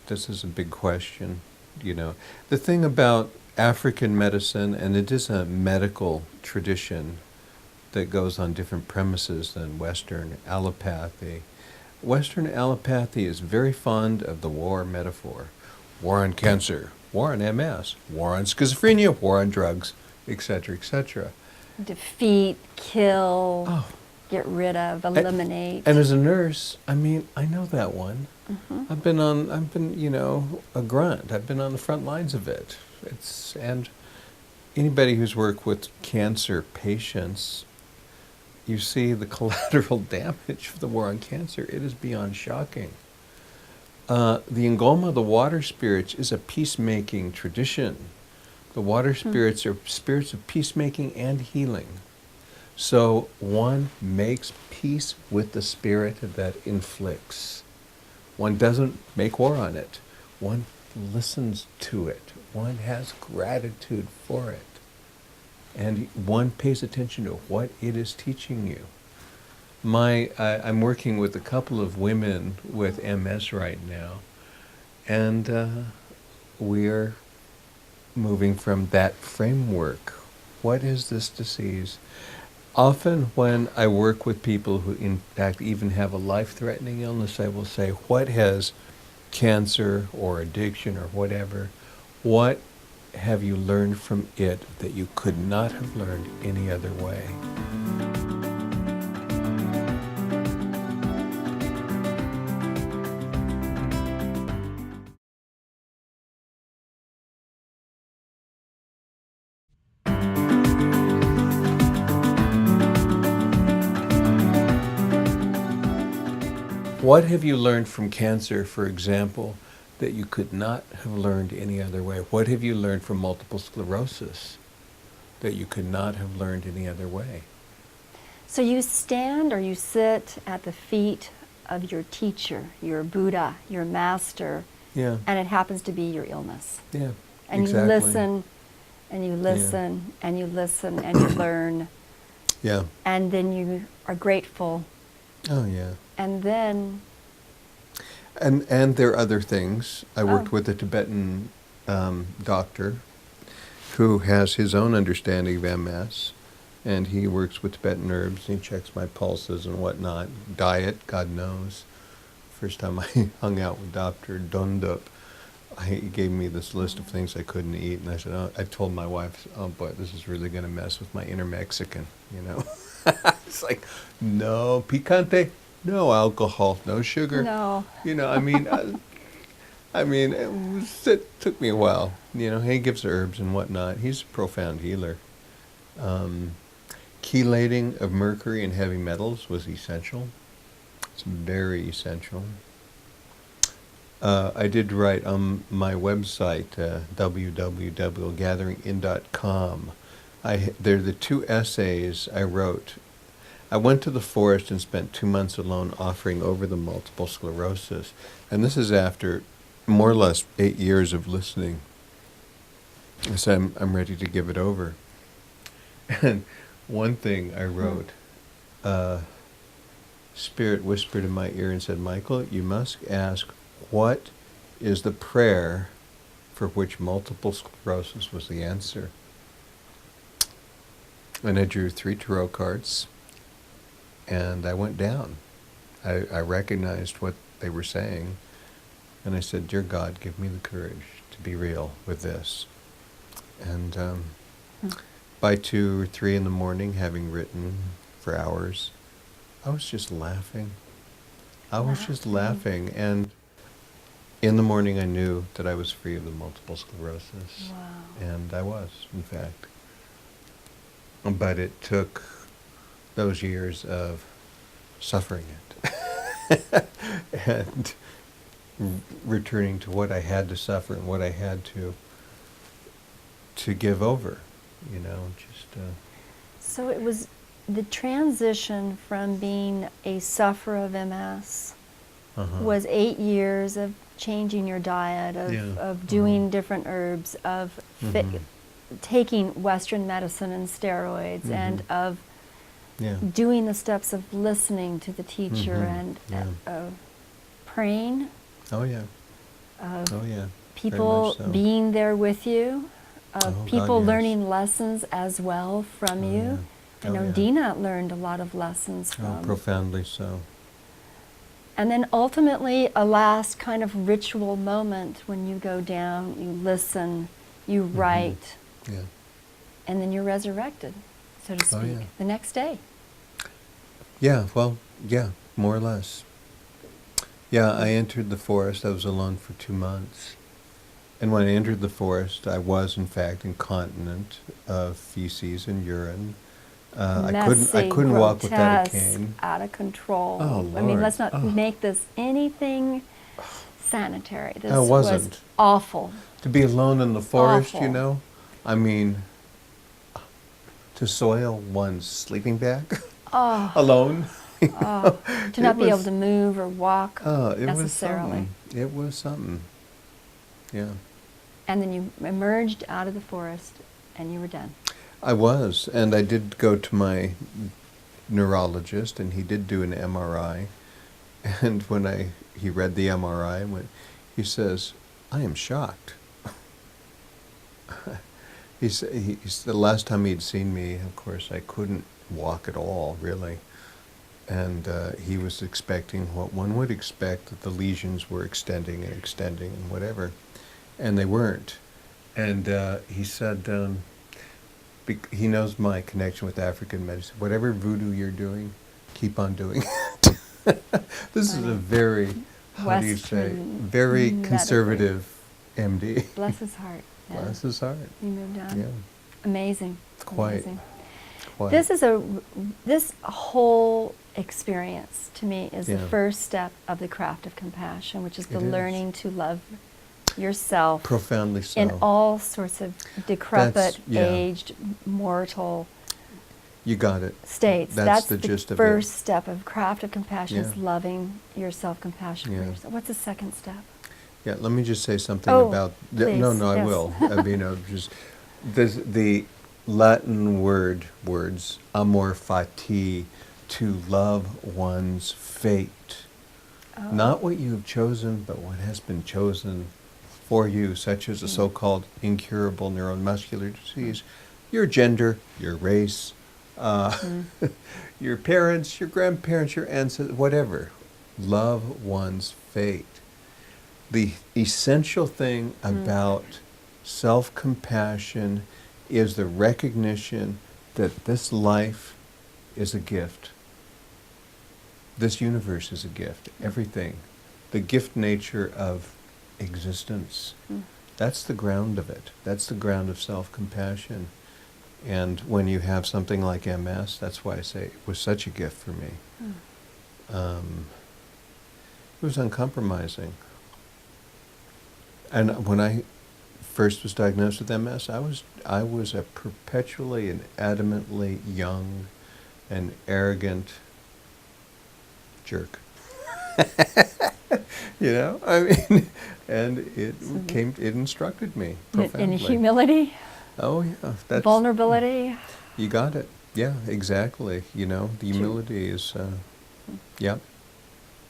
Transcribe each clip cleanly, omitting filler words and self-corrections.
this is a big question. You know, the thing about African medicine, and it is a medical tradition that goes on different premises than Western allopathy. Western allopathy is very fond of the war metaphor. War on cancer, war on MS, war on schizophrenia, war on drugs, etc., etc. Defeat, kill, Oh. get rid of, eliminate. And as a nurse, I mean, I know that one. Mm-hmm. I've been, you know, a grunt. I've been on the front lines of it. And anybody who's worked with cancer patients, you see the collateral damage of the war on cancer. It is beyond shocking. The Ngoma, the water spirits, is a peacemaking tradition. The water spirits are spirits of peacemaking and healing. So one makes peace with the spirit that inflicts. One doesn't make war on it. One listens to it. One has gratitude for it. And one pays attention to what it is teaching you. I'm working with a couple of women with MS right now, and we're moving from that framework. What is this disease? Often when I work with people who in fact even have a life-threatening illness, I will say, what has cancer or addiction or whatever, what have you learned from it that you could not have learned any other way? What have you learned from cancer, for example, that you could not have learned any other way? What have you learned from multiple sclerosis that you could not have learned any other way? So you stand or you sit at the feet of your teacher, your Buddha, your master, Yeah. and it happens to be your illness. Yeah. And exactly. you listen, and you listen, and you listen, and you learn. Yeah. And then you are grateful. Oh, yeah. And then... And there are other things. I worked with a Tibetan doctor who has his own understanding of MS, and he works with Tibetan herbs, and he checks my pulses and whatnot. Diet, God knows. First time I hung out with Dr. Dundup, he gave me this list of things I couldn't eat, and I said, I told my wife, oh boy, this is really going to mess with my inner Mexican, you know. It's like, no picante, no alcohol, no sugar. No. You know, I mean, it took me a while. You know, he gives herbs and whatnot. He's a profound healer. Chelating of mercury and heavy metals was essential. It's very essential. I did write on my website, www.gatheringinn.com. They're the 2 essays I wrote. I went to the forest and spent 2 months alone offering over the multiple sclerosis. And this is after more or less 8 years of listening. I said, I'm ready to give it over. And one thing I wrote, Spirit whispered in my ear and said, Michael, you must ask, what is the prayer for which multiple sclerosis was the answer? And I drew 3 tarot cards, and I went down. I recognized what they were saying, and I said, Dear God, give me the courage to be real with this. And by 2 or 3 in the morning, having written for hours, I was just laughing. I was just laughing, and in the morning I knew that I was free of the multiple sclerosis. Wow. And I was, in fact. But it took those years of suffering it and returning to what I had to suffer and what I had to give over, you know, just... So it was the transition from being a sufferer of MS was 8 years of changing your diet, of doing different herbs, of taking Western medicine and steroids, and of doing the steps of listening to the teacher and praying. Oh, yeah. of Oh, yeah. people Very much so. being there with you, of Oh, God, people yes. learning lessons as well from Oh, you. yeah. I Oh, know yeah. Dina learned a lot of lessons Oh, from. profoundly so. And then ultimately, a last kind of ritual moment when you go down, you listen, you write, Yeah. and then you're resurrected, so to speak, Oh, yeah. the next day. Yeah, well, yeah, more or less. Yeah, I entered the forest. I was alone for 2 months. And when I entered the forest, I was, in fact, incontinent of feces and urine. I Messy, couldn't walk without a grotesque, cane. out of control. Oh, I mean, Lord. let's not Oh, make this anything sanitary. it This was wasn't. awful. To be alone in the forest, you Awful. know? I mean, to soil one's sleeping bag Oh, alone. You oh. know? To It not be able was, to move or walk it was necessarily. something. It was something. Yeah. And then you emerged out of the forest and you were done. I was, and I did go to my neurologist, and he did do an MRI. And when he read the MRI, he says, "I am shocked." He's the last time he'd seen me, of course, I couldn't walk at all, really. And he was expecting what one would expect, that the lesions were extending and whatever. And they weren't. And he said, he knows my connection with African medicine. Whatever voodoo you're doing, keep on doing it. This is a very, how do you say, Western very medicine. conservative MD. Bless his heart. Yeah. Bless his heart. You moved on. Yeah, Amazing. quite. Amazing. Quite. This whole experience to me is the Yeah. first step of the craft of compassion, which is the It is. learning to love yourself Profoundly so. in all sorts of decrepit, yeah. aged, mortal You got it. states. That's the gist of it. first step of craft of compassion is Yeah. loving yourself, compassion for Yeah. yourself. What's the second step? Yeah, let me just say something Oh, about... please, No, I yes. will. I mean, just... the Latin words, amor fati, to love one's fate. Oh. Not what you have chosen, but what has been chosen for you, such as a so-called incurable neuromuscular disease, your gender, your race, your parents, your grandparents, your ancestors, whatever. Love one's fate. The essential thing about self-compassion is the recognition that this life is a gift. This universe is a gift. Everything. The gift nature of existence. That's the ground of it. That's the ground of self-compassion. And when you have something like MS, that's why I say it was such a gift for me. It was uncompromising. And when I first was diagnosed with MS, I was a perpetually and adamantly young and arrogant jerk. You know, I mean, and it instructed me profoundly. In humility, Oh yeah, that's vulnerability. You got it. Yeah, exactly. You know, the humility is, yeah,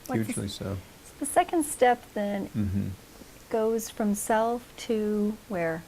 What's hugely so. The second step then Mm-hmm. goes from self to where?